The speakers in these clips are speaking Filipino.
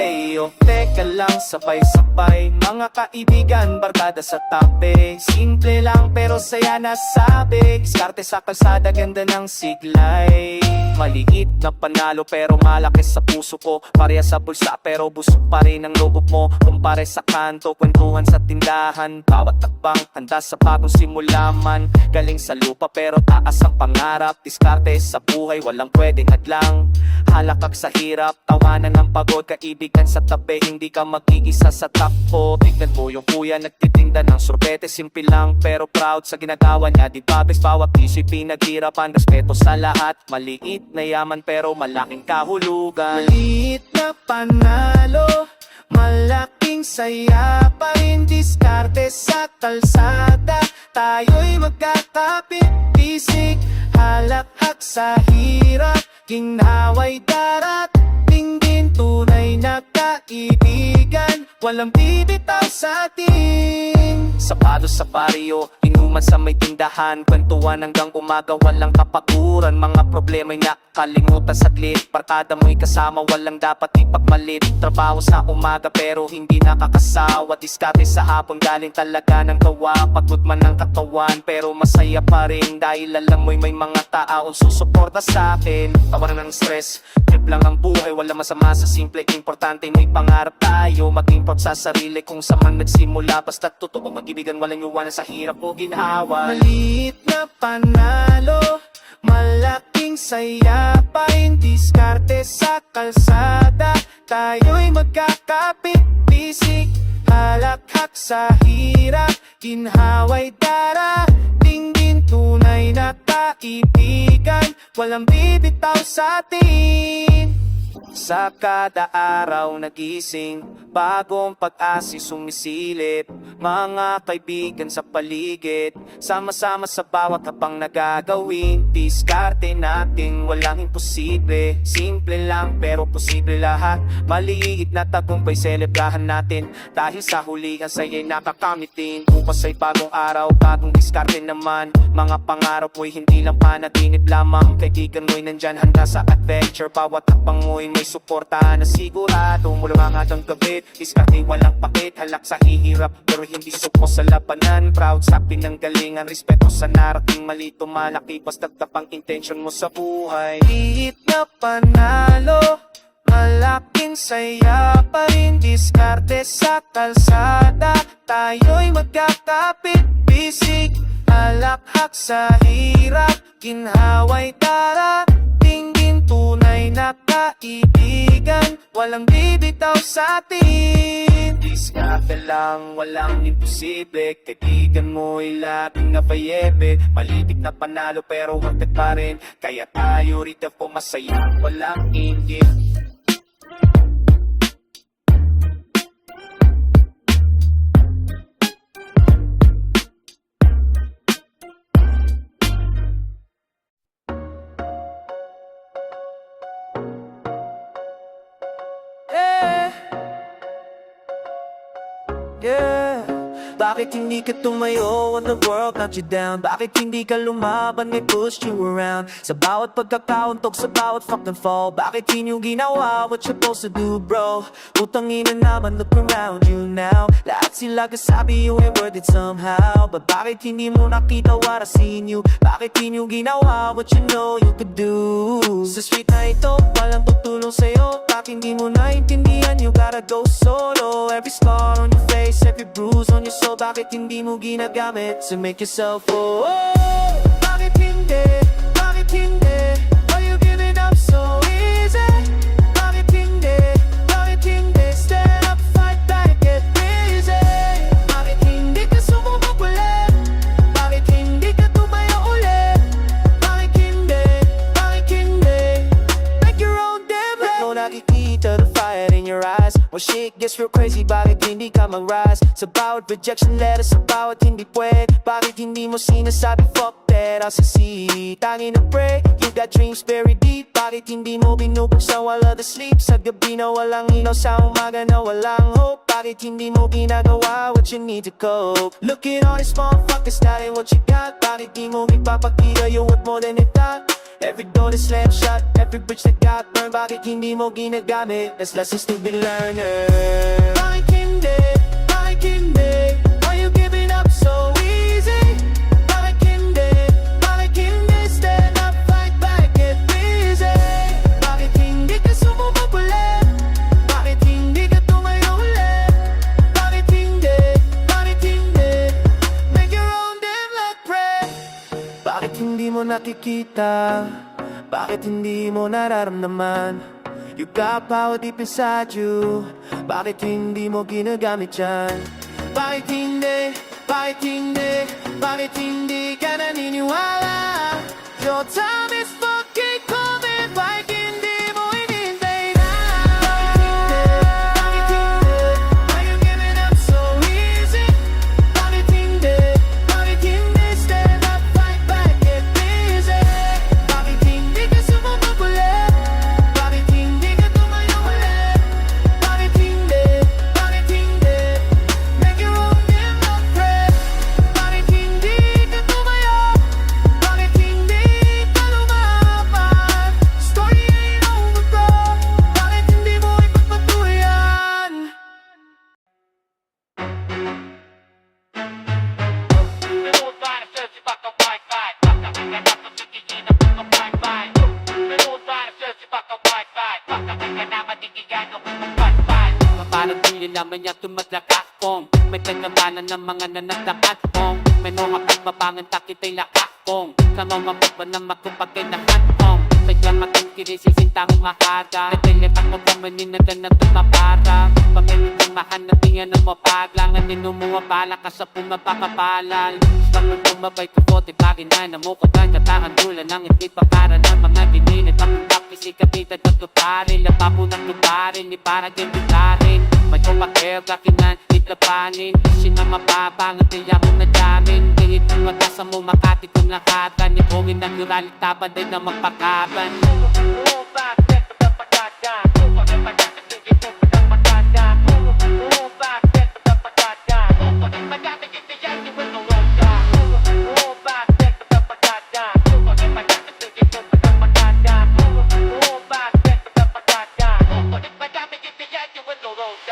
Heyo, teka lang, sabay-sabay mga kaibigan, barkada sa tabi. Simple lang pero saya nasabi. Diskarte sa kalsada, ganda ng siglay. Maliit na panalo pero malaki sa puso ko. Pareha sa bulsa pero busog pa rin ang loob mo. Kumpare sa kanto, kwentuhan sa tindahan. Bawat takbang, handa sa bagong simula man. Galing sa lupa pero taas ang pangarap. Diskarte sa buhay, walang pwedeng hadlang. Halakak sa hirap, tawanan ng pagod. Kaibigan sa tabi, hindi ka mag-iisa sa takbo. Tignan mo yung kuya, nagtitinda ng sorbete. Simple lang pero proud sa ginagawa niya. Di ba bes, bawat isip pinaghirapan. Respeto sa lahat, maliit na yaman pero malaking kahulugan. Maliit na panalo, malaking saya pa rin. Diskarte sa kalsada, tayo'y magkakapit-bisig. Halakhak sa hirap, ginhawa'y darating din. Tunay na kaibigan, walang bibitaw sa atin. Sapado sa baryo, inuman sa may tindahan. Kwentuhan hanggang umaga, walang kapaguran. Mga problema'y nakalimutan saglit. Barkada mo'y kasama, walang dapat ipagmalit. Trabaho sa umaga pero hindi nakakasawa. Diskarte sa hapon, galing talaga ng gawa. Pagod man ang katawan pero masaya pa rin. Dahil alam mo'y may mga taong susuporta sa akin. Tawanan ng stress, trip lang ang buhay. Wala masama sa simple, importante may pangarap tayo. Maging proud sa sarili kung saan nagsimula. Basta totoo mag-ibigan, walang iwanan sa hirap o ginhawa. Maliit na panalo, malaking saya pa rin. Diskarte sa kalsada, tayo'y magkakapit-bisig. Halakhak sa hirap, ginhawa'y darating din. Tunay na kaibigan, walang bibitaw sa atin. Sa kada araw nagising, bagong pag-asa sumisilip. Mga kaibigan sa paligid, sama-sama sa bawat habang nagagawin. Diskarte natin, walang imposible. Simple lang pero posible lahat. Maliit na tagumpay, selebrahan natin. Dahil sa hulihan saya'y nakakamitin. Bukas ay bagong araw, bagong diskarte naman. Mga pangarap mo'y hindi lang panaginip lamang. Kaibigan mo'y nandyan, handa sa adventure. Bawat hakbang mo'y may suporta na sigurado. Mula mga hanggang gabi, diskarte walang pakit. Halak sa hihirap pero hindi suko sa labanan. Proud sa pinanggalingan, respeto sa narating. Malito malaki, basta tapang intention mo sa buhay. Liit na panalo, malaking saya pa rin. Diskarte sa kalsada, tayo'y magkakapit-bisig. Halakhak sa hirap, ginhawa'y darating din. Tunay na kaibigan, walang bibitaw sa atin. Diskarte lang, walang imposible. Kaibigan mo'y laging napayebe. Malitik na panalo pero wanted pa rin. Kaya tayo rito po masaya, walang inggit. Yeah. Bakit hindi ka tumayo when the world knocked you down? Bakit hindi ka lumaban, may pushed you around? Sa bawat pagkakauntok, sa bawat fucking fall, bakit hindi nyo ginawa what you're supposed to do, bro? Utangin na naman, look around you now. Lahat sila kasabi you ain't worth it somehow. But bakit hindi mo nakita what I seen you? Bakit hindi nyo ginawa what you know you could do? Sa street na ito, walang tutulong sa'yo. Bakit hindi mo naintindihan, you gotta go solo. Every scar on your face, every bruise on your soul, bakit hindi mo ginagamit to make yourself whole? Bakit hindi? Bakit hindi? Why you giving up so easy? Bakit hindi? Bakit hindi? Stand up, fight back, get busy. Bakit hindi ka sumubok ulit? Bakit hindi ka tumayo ulit? Bakit hindi? Bakit hindi? Make your own damn way. Mo nakikita the fire in your eyes. When shit gets real crazy, bakit hindi ka mag-rise? Sa bawat rejection letter, sa bawat hindi pwede, bakit hindi mo sinasabi fuck that, I'll succeed? Tangin na pray, you got dreams very deep. Bakit hindi mo binubuksan while others sleep? Sa gabi na walang ilaw, sa umaga na walang hope, bakit hindi mo ginagawa what you need to cope? Look at all these motherfuckers, that ain't what you got. Bakit di mo ipapakita you worth more than it thought? Every door is slam shut, every bridge that got burned. Bakit hindi mo ginagamit as lessons to be learned? Bakit hindi? Bakit hindi? Why you giving up so easy? Bakit hindi? Bakit hindi stand up, fight back, get busy? Bakit hindi ka sumubok ulit? Bakit hindi ka tumayo ulit? Bakit hindi? Bakit hindi? Make your own damn luck pray. Bakit hindi mo nakikita? Bakit hindi mo nararamdaman? You got power deep inside you. Bakit hindi mo ginagamit yan? Bakit hindi? Bakit hindi? Bakit hindi ka naniniwala? Your time is fucking coming. Bakit hindi mo inintay na? Bakit hindi? Bakit hindi? Why you giving up so easy? Bakit hindi? Bakit hindi stand up, fight back, get busy? Bakit hindi ka sumubok ulit? Bakit hindi ka tumayo ulit? Bakit hindi? Bakit hindi? Make your own damn luck pray. Bakit hindi ka tumayo? Bakit hindi ka lumaban? Story ain't over bro. Bakit hindi mo ipagpatuloy yan? Paano di naman niya tumatlakakong may tagabanan ng mga nanagdakatong may mga pagbabangan takitay lakakong sama mapagpa na magkupagay na katong sadya magkikinisisintang mahada natilipan mo pamanin na ganang tumapara pamilit ng mahanapingan ng mapaglangan ninumumabala ka sa pumapakapalal Pagod tumabay ko po bagay na namukutan kataan dulan ng hindi pakara ng mga bininit ang tapisi kapitad at tuparin lapapo ng luparin ni para gambitarin may kumakir kakinan itlapanin kasi na mapapangat niya kung nadamin kahit ang matasa mo makati kung nakatan nipungin ng nuralit tapad ay na magpakaban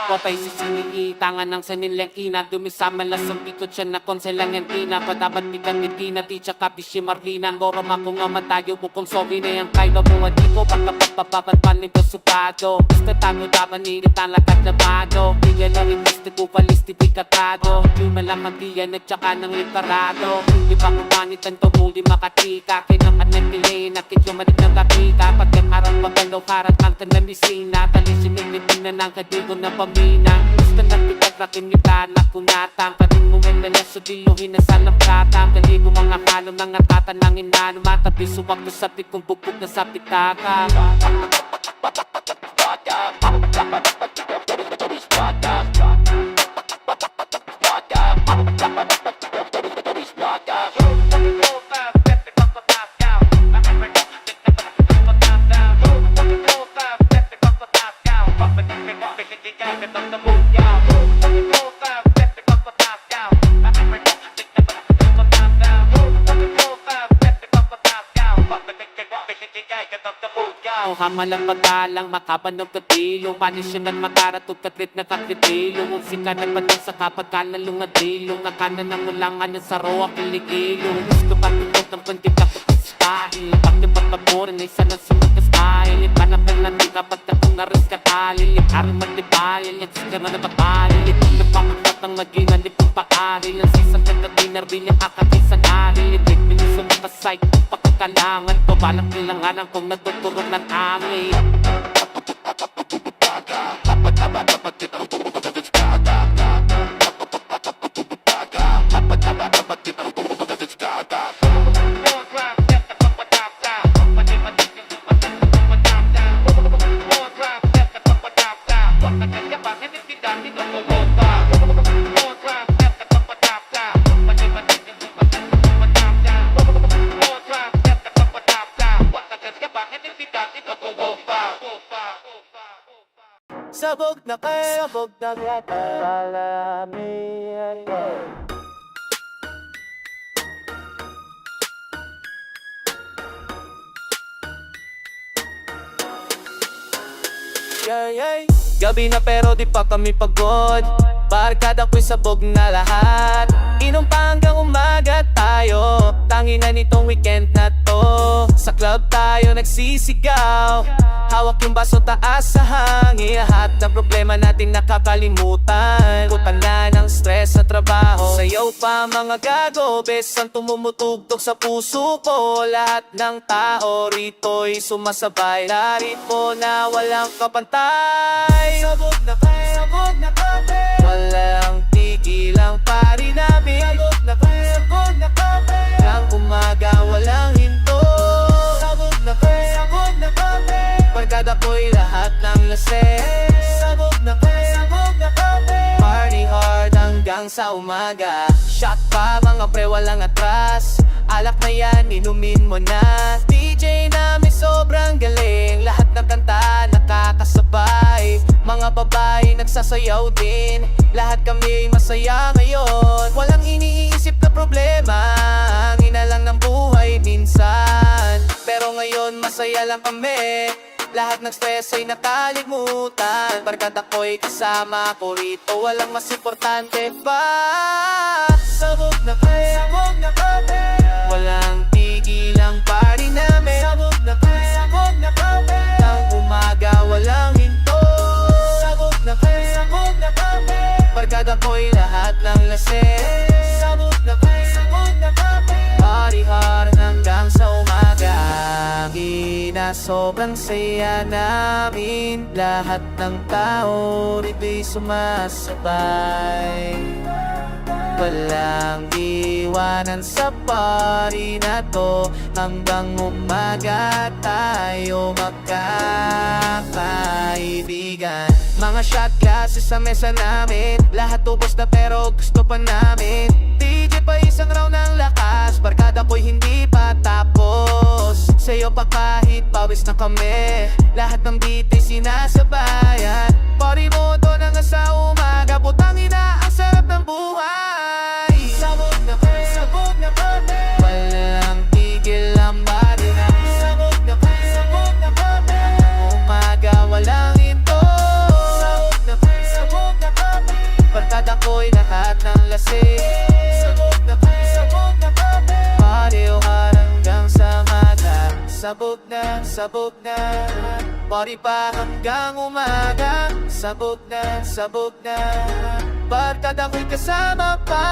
Patay si siniitangan ng sanilang ina Dumisama lang sa pikot siya na konselangan tina Padabat bigan ni Tina Ticha kapi si Marlina Ngorom ako nga matayo bukong sobi na yung kailo mo At di ko pagkapapapapat panito supado Gusto tago daban initan lakat na bado Hindi lang iniste ko palisti pikatado Yung malamang diyan at saka ng likarado Di ba kumanitan to muli makatika Kinang anang nilay nakit yung manig ng kapita Pagkat arang magalaw karat ang tanamisina Talisin yung nitinan ng kadigo na pamina Gusto natin paglakin yung tanak kung natang Kating mo may nalas so diluhin na sanang katang Dali mo mga kalong ng atatan ng inano Matabi suwag na sapit kung bukbuk na sa pitaka Hamalang pagkalang makapanog katilong Panisyonan makaratog katrit na kakritilong Kung sika nagbatang sa kapagkalan lungadilong Nakanan ng ulangan ng saro ang kiligilong Gusto patutog ng pantika style Pagdibat paborin ay sana sunod na style Iba na penalty kapag na kung naris ka talil Ikarin matibayil, yan sigara na batalil Ito nagpapagpat ang maging alipong paaril Ang sisang nagkatinar din yung akatisan aril Itik binisong makasay kung pagkakalangan ko Balang kailanganan kung natuturog ng angin Sabog na kayo, sabog na kayo. Gabi na pero di pa kami pagod, barkada ko'y sabog na lahat. Inom pa hanggang umaga tayo, tangin na nitong weekend na to. Sa club tayo nagsisigaw, hawak yung baso taas sa hangin. Lahat ng problema natin nakakalimutan, kutan na ng stress sa trabaho. Sayaw pa mga gago, besang tumumutugtog sa puso ko. Lahat ng tao rito'y sumasabay, na ritmo na walang kapantay. Sabog na kayo, sabog na kape, walang tigil ang pari namin. Sabog na kayo, sabog na kape, ng umaga walang hinto. Sabog na kayo, sabog na kape, barkada ko'y lahat ng laseng. Sabog na kayo, sabog na kape, party hard hanggang sa umaga. Shot pa mga pre, walang atras, alak na yan, inumin mo na. DJ namin sobrang galing, lahat ng kanta nakakasabay. Mga babae nagsasayaw din, lahat kami masaya ngayon. Walang iniisip na problema, hangin na lang ng buhay minsan. Pero ngayon masaya lang kami, lahat ng stress ay nakalimutan. Barkada ko'y kasama ko rito, walang mas importante pa. Sabog na kayo, sabog na kape, walang tigil ang party namin. Sabog na kayo, sabog na kape, ng umaga walang hinto. Sabog na kayo, sabog na kape, barkada ko'y lahat ng laseng. Sabog na kayo, sabog na kape, party hard hanggang sa umaga. Na sobrang saya namin, lahat ng tao rito'y sumasabay. Walang iwanan sa party na to, hanggang umaga tayo magkakaibigan. Mga shot glasses sa mesa namin, lahat ubos na pero gusto pa namin. DJ pa isang round ng lakas, barkada ko'y hindi pa tapos. Sa'yo pa kahit pawis na kami, lahat ng beat ay sinasabayan. Party mo to na nga sa umaga, putangin na ang sarap ng buhay. Sabog na kayo, sabog na kami, walang tigil ang body na. Sabog na kayo, sabog na kami, umaga walang ito. Sabog na kayo, sabog na kami, barkada ko'y lahat ng lasing. Sabog na kayo, sabog na kami, party hard hanggang sa umaga. Sabog na, party pa hanggang umaga. Sabog na, barkada ko'y kasama pa.